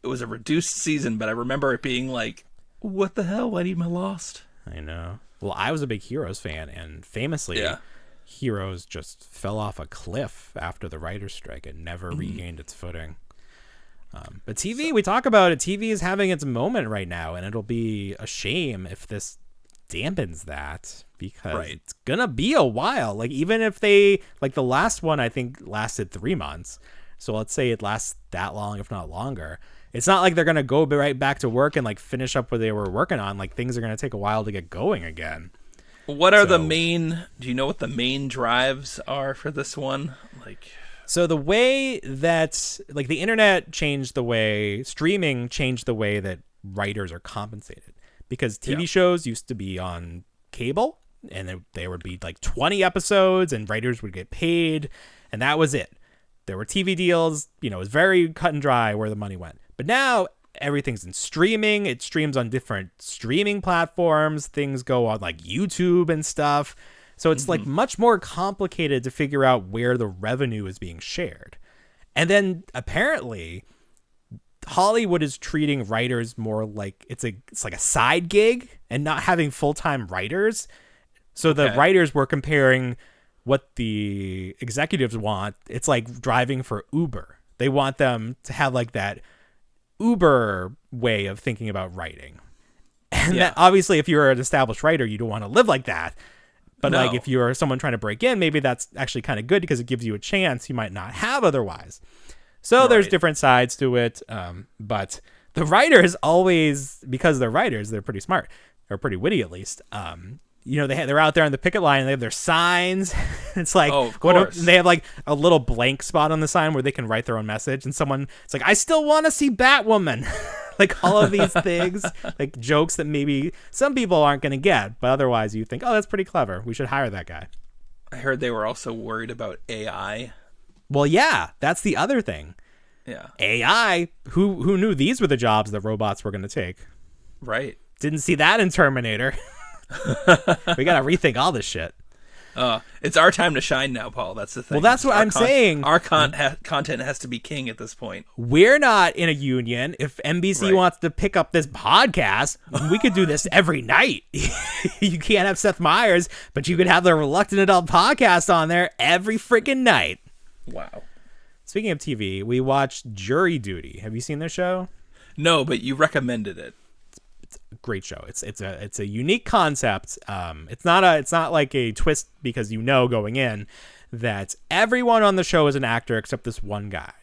it was a reduced season, but I remember it being like, what the hell? I need my Lost. I know. Well, I was a big Heroes fan, and famously, Heroes just fell off a cliff after the writer's strike and never regained its footing. But TV, we talk about it. TV is having its moment right now, and it'll be a shame if this dampens that, because it's gonna be a while. Like, even if they, like, the last one I think lasted 3 months, so let's say it lasts that long, if not longer. It's not like they're gonna go right back to work and like finish up what they were working on. Like, things are gonna take a while to get going again. What are the main, do you know what the main drives are for this one? So the way that, like, the internet changed the way, streaming changed the way that writers are compensated, because TV shows used to be on cable, and there would be like 20 episodes and writers would get paid, and that was it. There were TV deals, it was very cut and dry where the money went. But now everything's in streaming. It streams on different streaming platforms. Things go on like YouTube and stuff. So it's like much more complicated to figure out where the revenue is being shared. And then apparently Hollywood is treating writers more like it's like a side gig and not having full-time writers. So the writers were comparing what the executives want. It's like driving for Uber. They want them to have like that Uber way of thinking about writing. And that, obviously, if you're an established writer, you don't want to live like that. But like, if you're someone trying to break in, maybe that's actually kind of good, because it gives you a chance you might not have otherwise. So there's different sides to it. But the writers always, because they're writers, they're pretty smart, or pretty witty at least. They're out there on the picket line and they have their signs. It's like, they have like a little blank spot on the sign where they can write their own message. And it's like, I still want to see Batwoman. Like, all of these things, like jokes that maybe some people aren't going to get, but otherwise you think, oh, that's pretty clever. We should hire that guy. I heard they were also worried about AI. Well, yeah, that's the other thing. Yeah. AI, who knew these were the jobs that robots were going to take? Right. Didn't see that in Terminator. We got to rethink all this shit. It's our time to shine now, Paul. That's the thing. Well, that's what I'm saying. Our content has to be king at this point. We're not in a union. If NBC wants to pick up this podcast, we could do this every night. You can't have Seth Meyers, but you could have the Reluctant Adult podcast on there every freaking night. Wow. Speaking of TV, we watched Jury Duty. Have you seen this show? No, but you recommended it. It's a great show. It's a unique concept. It's not like a twist, because going in that everyone on the show is an actor except this one guy.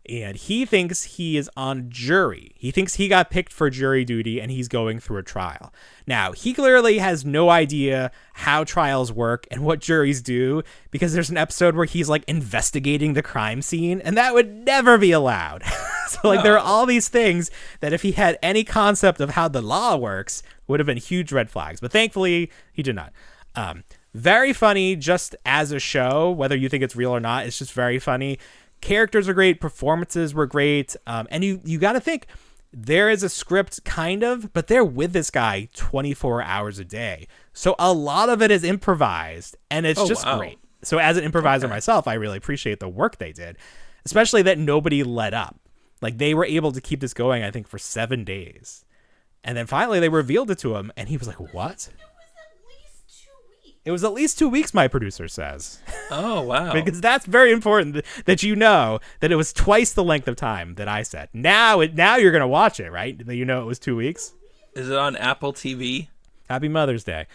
And he thinks he is on jury. He thinks he got picked for jury duty and he's going through a trial. Now, he clearly has no idea how trials work and what juries do, because there's an episode where he's like investigating the crime scene, and that would never be allowed. So like there are all these things that if he had any concept of how the law works would have been huge red flags. But thankfully, he did not. Very funny just as a show, whether you think it's real or not. It's just very funny. Characters are great. Performances were great. And you got to think there is a script kind of, but they're with this guy 24 hours a day. So a lot of it is improvised and it's just great. So as an improviser myself, I really appreciate the work they did, especially that nobody let up. Like they were able to keep this going, I think, for 7 days. And then finally they revealed it to him and he was like, what? It was at least 2 weeks, my producer says. Oh, wow. Because that's very important that you know that it was twice the length of time that I said. Now you're going to watch it, right? That you know it was 2 weeks. Is it on Apple TV? Happy Mother's Day.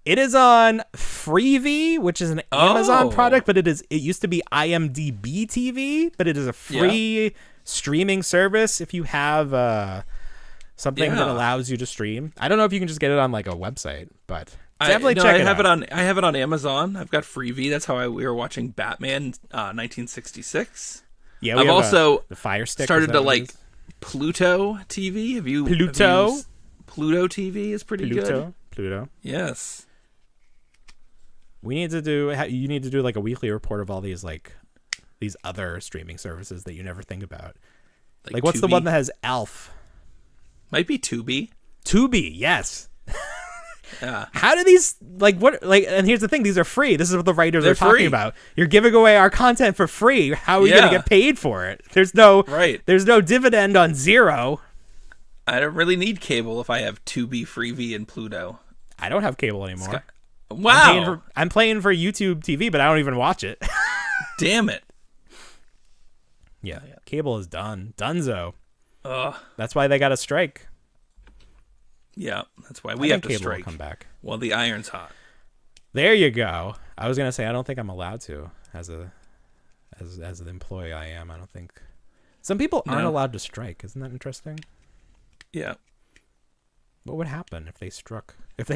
It is on Freevee, which is an Amazon product, but it used to be IMDb TV, but it is a free streaming service if you have something that allows you to stream. I don't know if you can just get it on like a website, but definitely check it out. I have it on Amazon. I've got Freevee. That's how we were watching Batman 1966. Yeah, I've also the Fire Stick started to like Pluto TV. Have you Pluto TV is pretty good. Pluto. Yes. You need to do like a weekly report of all these these other streaming services that you never think about. Like what's Tubi? the one that has Alf? Might be Tubi. Tubi, yes. Yeah. How do these and here's the thing, these are free. This is what the writers are talking free. about. You're giving away our content for free. How are we going to get paid for it? There's no dividend on zero. I don't really need cable if I have Tubi, Freevee, and Pluto. I don't have cable anymore. Wow. I'm paying for YouTube TV, but I don't even watch it. Damn it. Yeah, cable is done. Dunzo. Ugh. That's why they got a strike. Yeah, that's why we have to cable strike. will come back. Well, the iron's hot. There you go. I was gonna say I don't think I'm allowed to as an employee. I am. I don't think some people aren't allowed to strike. Isn't that interesting? Yeah. What would happen if they struck? They'd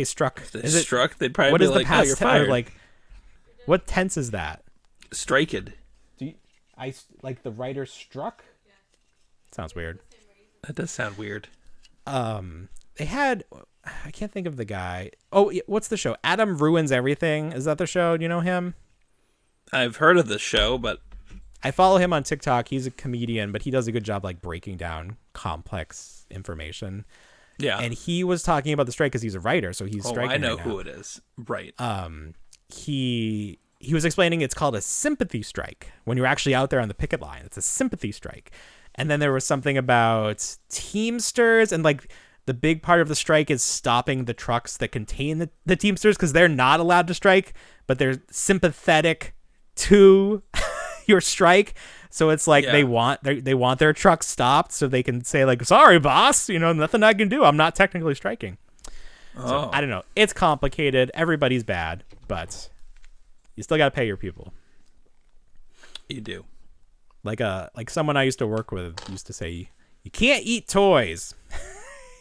probably what be is like, the past you're fired. like, what tense is that? Striked. Like the writer struck? Yeah. Sounds weird. That does sound weird. They had, I can't think of the guy. Oh, what's the show? Adam Ruins Everything. Is that the show? Do you know him? I've heard of the show, but I follow him on TikTok. He's a comedian, but he does a good job like breaking down complex information. Yeah. And he was talking about the strike because he's a writer, so he's striking. I know right who now. it is. Right. He was explaining it's called a sympathy strike. When you're actually out there on the picket line, it's a sympathy strike. And then there was something about Teamsters, and like the big part of the strike is stopping the trucks that contain the Teamsters because they're not allowed to strike, but they're sympathetic to your strike. So it's like they want their trucks stopped so they can say like, sorry, boss, nothing I can do. I'm not technically striking. So, I don't know. It's complicated. Everybody's bad, but you still got to pay your people. You do. Like someone I used to work with used to say, you can't eat toys.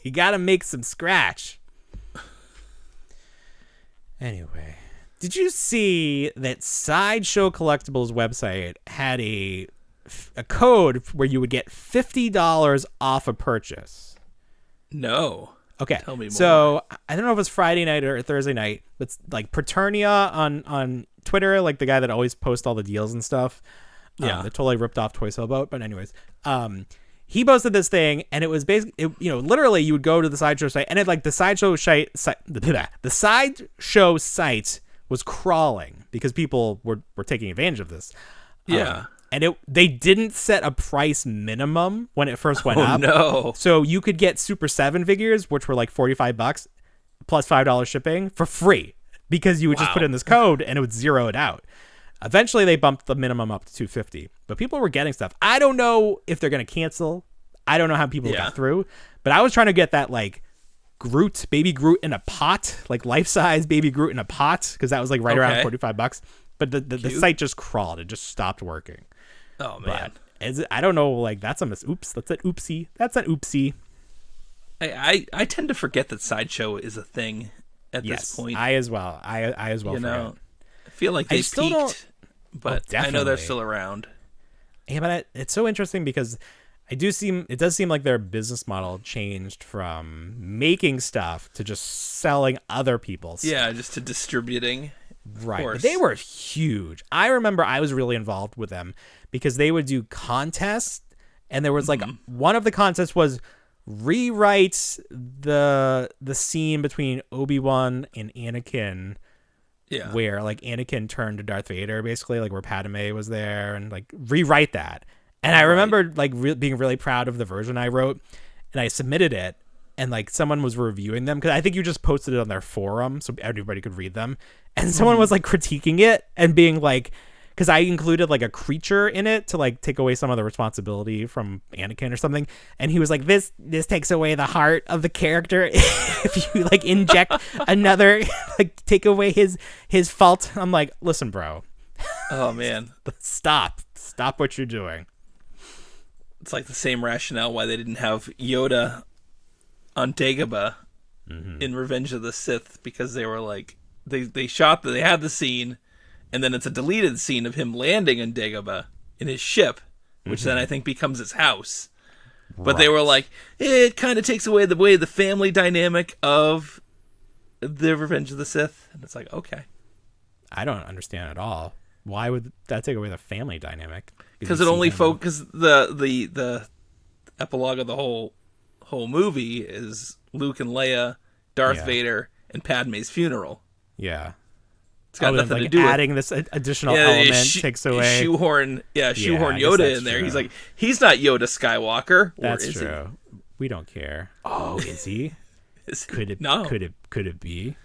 You got to make some scratch. Anyway, did you see that Sideshow Collectibles website had a code where you would get $50 off a purchase? No. Okay. Tell me more. So I don't know if it was Friday night or Thursday night, but it's like Preternia on Twitter, like the guy that always posts all the deals and stuff. Yeah. That totally ripped off Toy Sale Boat. But anyways, he posted this thing, and it was basically, literally you would go to the Sideshow site, and the Sideshow site was crawling because people were taking advantage of this. Yeah. And they didn't set a price minimum when it first went up. No. So you could get Super 7 figures, which were like $45 plus $5 shipping for free because you would just put in this code and it would zero it out. Eventually they bumped the minimum up to $250, but people were getting stuff. I don't know if they're going to cancel. I don't know how people got through, but I was trying to get that like baby Groot in a pot, like life-size baby Groot in a pot, because that was like right around $45. but the site just crawled. It just stopped working. Oh man, I don't know. Like that's oops. That's an oopsie. That's an oopsie. I tend to forget that Sideshow is a thing at this point. I as well. I as well. I feel like they peaked, but I know they're still around. Yeah, but it's so interesting because it does seem like their business model changed from making stuff to just selling other people's stuff. Yeah, just to distributing. Right. They were huge. I remember I was really involved with them because they would do contests, and there was like one of the contests was rewrite the scene between Obi-Wan and Anakin. Yeah. Where like Anakin turned to Darth Vader, basically, like where Padme was there, and like rewrite that. And I remember like being really proud of the version I wrote, and I submitted it, and like someone was reviewing them because I think you just posted it on their forum so everybody could read them, and someone was like critiquing it and being like, because I included like a creature in it to like take away some of the responsibility from Anakin or something, and he was like, this takes away the heart of the character if you like inject another, like take away his fault. I'm like, listen, bro. Oh man, stop what you're doing. It's like the same rationale why they didn't have Yoda on Dagobah in Revenge of the Sith, because they were like they had the scene, and then it's a deleted scene of him landing in Dagobah in his ship, which then I think becomes his house. But they were like, it kind of takes away the family dynamic of the Revenge of the Sith, and it's like, okay, I don't understand at all. Why would that take away the family dynamic? Because it only focuses the epilogue of the whole movie is Luke and Leia, Darth Vader, and Padme's funeral. Yeah, it's got nothing to do adding this additional element takes away shoehorn Yoda in there. True. He's not Yoda Skywalker. That's true. We don't care. Oh, is he? Could it be?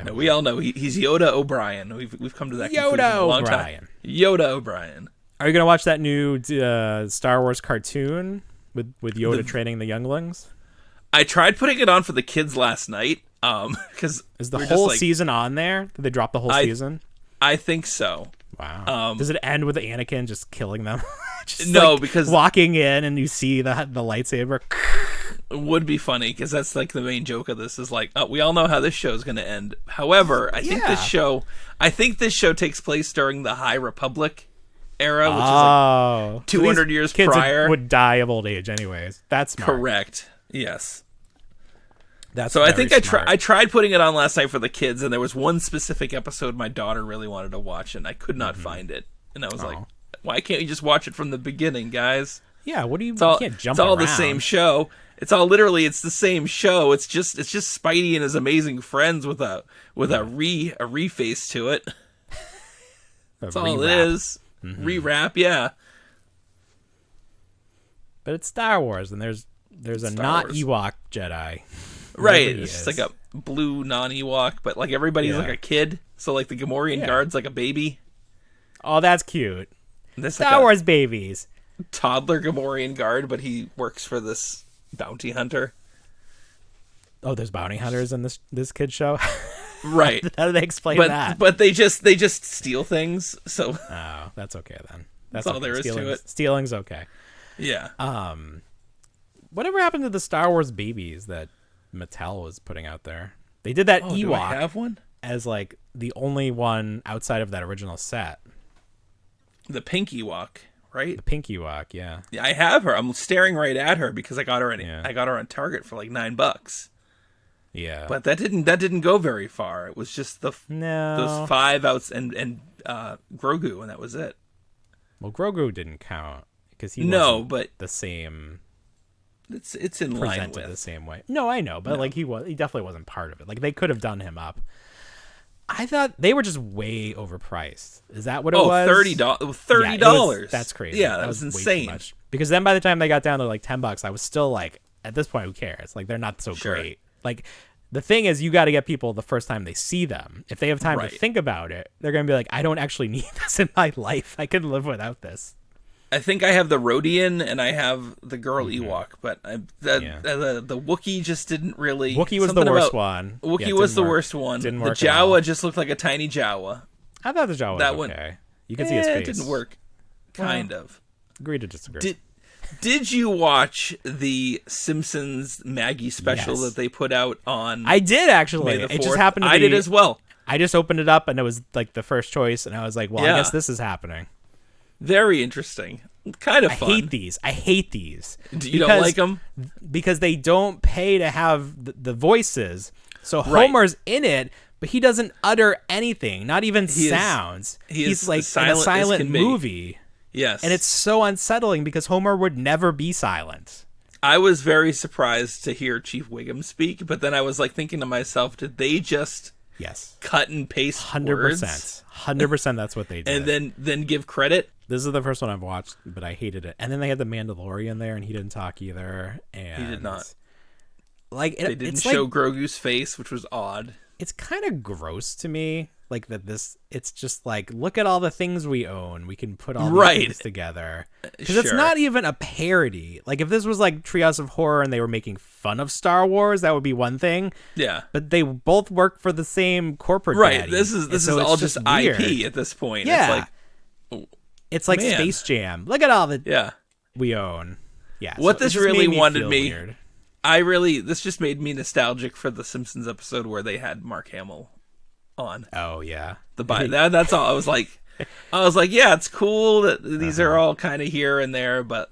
No, we all know he's Yoda O'Brien. We've come to that conclusion Yoda a long O'Brien. time. Yoda O'Brien. Are you gonna watch that new Star Wars cartoon with Yoda training the younglings? I tried putting it on for the kids last night. Because is the whole season on there? Did they drop the whole season? I think so. Wow. Does it end with Anakin just killing them? No, because walking in and you see the lightsaber. It would be funny because that's like the main joke of this is like, we all know how this show is going to end. However, I think this show takes place during the High Republic era, which is like 200 years kids prior. Would die of old age anyways. That's smart. Correct. Yes. So I think I tried putting it on last night for the kids, and there was one specific episode my daughter really wanted to watch, and I could not find it. And I was like, why can't you just watch it from the beginning, guys? Yeah, what do you can't jump It's all around. the same show. It's the same show. It's just Spidey and his amazing friends with a reface to it. That's all it is. Rewrap, yeah. But it's Star Wars, and there's a not Ewok Jedi. Right, it's just like a blue non-Ewok, but like everybody's like a kid, so like the Gamorrean guard's like a baby. Oh, that's cute. Star like Wars babies. Toddler Gamorrean guard, but he works for this bounty hunter. Oh, there's bounty hunters in this kid show? Right. How do they explain that? But they just steal things, so... Oh, that's okay then. That's all there is to it. Stealing's okay. Yeah. Whatever happened to the Star Wars babies that Mattel was putting out there? They did that Ewok do I have one? As like the only one outside of that original set. The pink Ewok, right? The pink Ewok, yeah. Yeah, I have her. I'm staring right at her because I got her on Target for like $9. Yeah. But that didn't go very far. It was just those 5 outs and Grogu, and that was it. Well, Grogu didn't count because he wasn't but the same. It's in line with the same way. No, I know, but like he definitely wasn't part of it. Like they could have done him up. I thought they were just way overpriced. Is that what it was? $30. That's crazy. Yeah, that was insane. Too much. Because then by the time they got down to like $10, I was still like, at this point, who cares? Like they're not so great. Like the thing is, you got to get people the first time they see them. If they have time to think about it, they're gonna be like, I don't actually need this in my life. I can live without this. I think I have the Rodian and I have the girl Ewok, but the Wookiee just didn't really. Wookiee was the worst one. Wookiee was the worst one. The Jawa just looked like a tiny Jawa. I thought the jaw was okay. You can see his face. It didn't work. Kind of. Agree to disagree. Did you watch the Simpsons Maggie special that they put out on? I did, actually. It just happened to be. I did as well. I just opened it up and it was like the first choice, and I was like, well, I guess this is happening. Very interesting. Kind of fun. I hate these. You don't like them? Because they don't pay to have the voices. So Homer's in it, but he doesn't utter anything, not even sounds. He's like in a silent movie. Yes. And it's so unsettling because Homer would never be silent. I was very surprised to hear Chief Wiggum speak, but then I was like thinking to myself, did they just cut and paste 100%. words? 100% that's what they did. And then give credit? This is the first one I've watched, but I hated it. And then they had the Mandalorian there, and he didn't talk either. And he did not. Like they didn't show Grogu's face, which was odd. It's kind of gross to me, like it's just like, look at all the things we own. We can put all these things together. Because it's not even a parody. Like, if this was like Treehouse of Horror and they were making fun of Star Wars, that would be one thing. Yeah. But they both work for the same corporate daddy. This is all just IP at this point. Yeah. It's like Space Jam. Look at all the we own. Yeah. What this really wanted me... Weird. This just made me nostalgic for the Simpsons episode where they had Mark Hamill on. Oh yeah, that's all. I was like, yeah, it's cool that these are all kind of here and there, but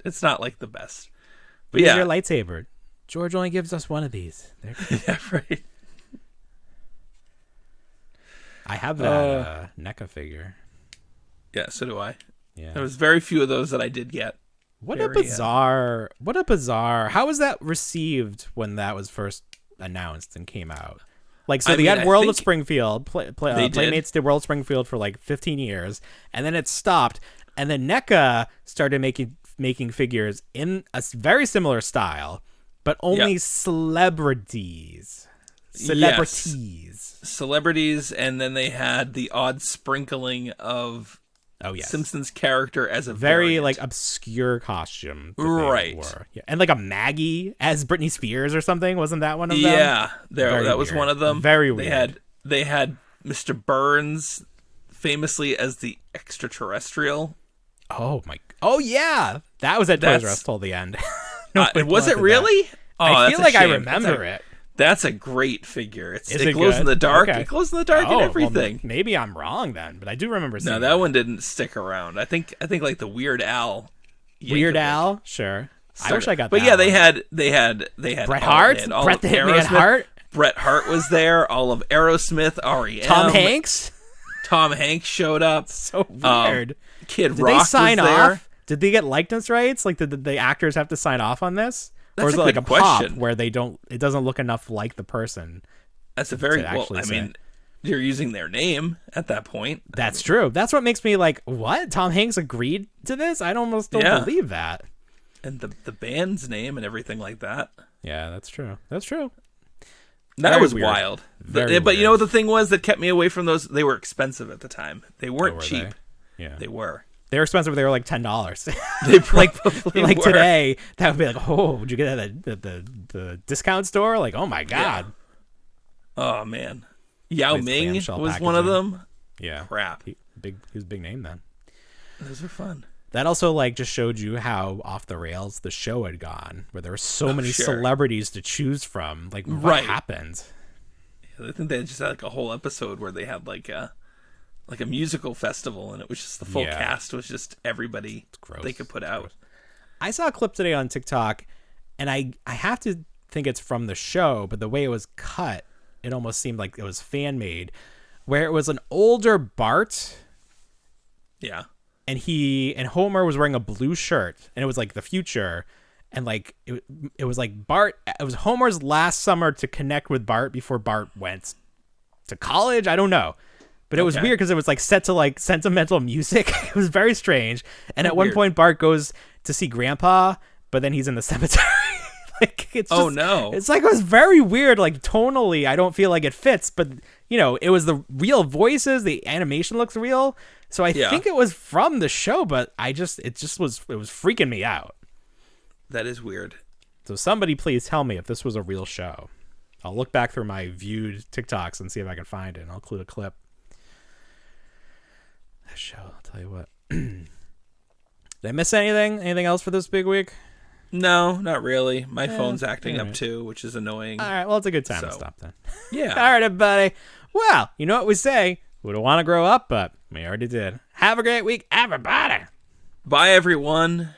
it's not like the best. But your lightsaber. George only gives us one of these. Yeah, right. I have that NECA figure. Yeah, so do I. Yeah, there was very few of those that I did get. What a bizarre! How was that received when that was first announced and came out? Like, so they had World of Springfield. Playmates did World of Springfield for like 15 years, and then it stopped. And then NECA started making figures in a very similar style, but only celebrities. Celebrities, and then they had the odd sprinkling of Simpsons character as a very variant. like obscure costume, right? Yeah, and like a Maggie as Britney Spears or something. Wasn't that one of them? Yeah, that was one of them. Very weird. They had Mr. Burns famously as the extraterrestrial. Oh my! Oh yeah, that was at Toys R Us till the end. Was it really? I feel like I remember it. That's a great figure. It glows in the dark. Okay. It glows in the dark and everything. Well, maybe I'm wrong then, but I do remember seeing that one didn't stick around. I think like the Weird Al. Al? Sure. I wish I got that. But yeah, they had Bret Hart? Bret the Hitman Hart? Bret Hart was there, all of Aerosmith, R.E.M. Tom Hanks showed up. So weird. Kid Did Rock they sign was there. off? Did they get likeness rights? Like, did the actors have to sign off on this? That's or is it like a question. pop where it doesn't look enough like the person? That's a very I mean, you're using their name at that point. That's true. That's what makes me like, what? Tom Hanks agreed to this? I almost don't believe that. And the band's name and everything like that. Yeah, that's true. That's true. That was wild. But you know what the thing was that kept me away from those? They were expensive at the time. They weren't cheap. Yeah, they were. They were expensive. They were like $10. They probably like were. Today, that would be like, oh, would you get that at the discount store? Like, oh my god. Yeah. Oh man, Yao Ming was one of them. Yeah, crap. He was a big name then. Those were fun. That also like just showed you how off the rails the show had gone, where there were so many celebrities to choose from. Like, what happened? Yeah, I think they just had like a whole episode where they had like a musical festival, and it was just the full cast was just everybody they could put out. I saw a clip today on TikTok, and I have to think it's from the show, but the way it was cut, it almost seemed like it was fan made, where it was an older Bart. Yeah. And Homer was wearing a blue shirt, and it was like the future, and like it was like Bart. It was Homer's last summer to connect with Bart before Bart went to college. I don't know. But it was weird because it was like set to like sentimental music. It was very strange. And at one point, Bart goes to see Grandpa, but then he's in the cemetery. Like, it's just, it's like, it was very weird. Like, tonally, I don't feel like it fits. But it was the real voices. The animation looks real. So I think it was from the show. But it was freaking me out. That is weird. So somebody please tell me if this was a real show. I'll look back through my viewed TikToks and see if I can find it. And I'll include a clip. this show. I'll tell you what. Did I miss anything? Anything else for this big week? No, not really. My phone's acting up too, which is annoying. All right, well, it's a good time to stop then. Yeah. All right, everybody. Well, you know what we say. We don't want to grow up, but we already did. Have a great week, everybody. Bye, everyone.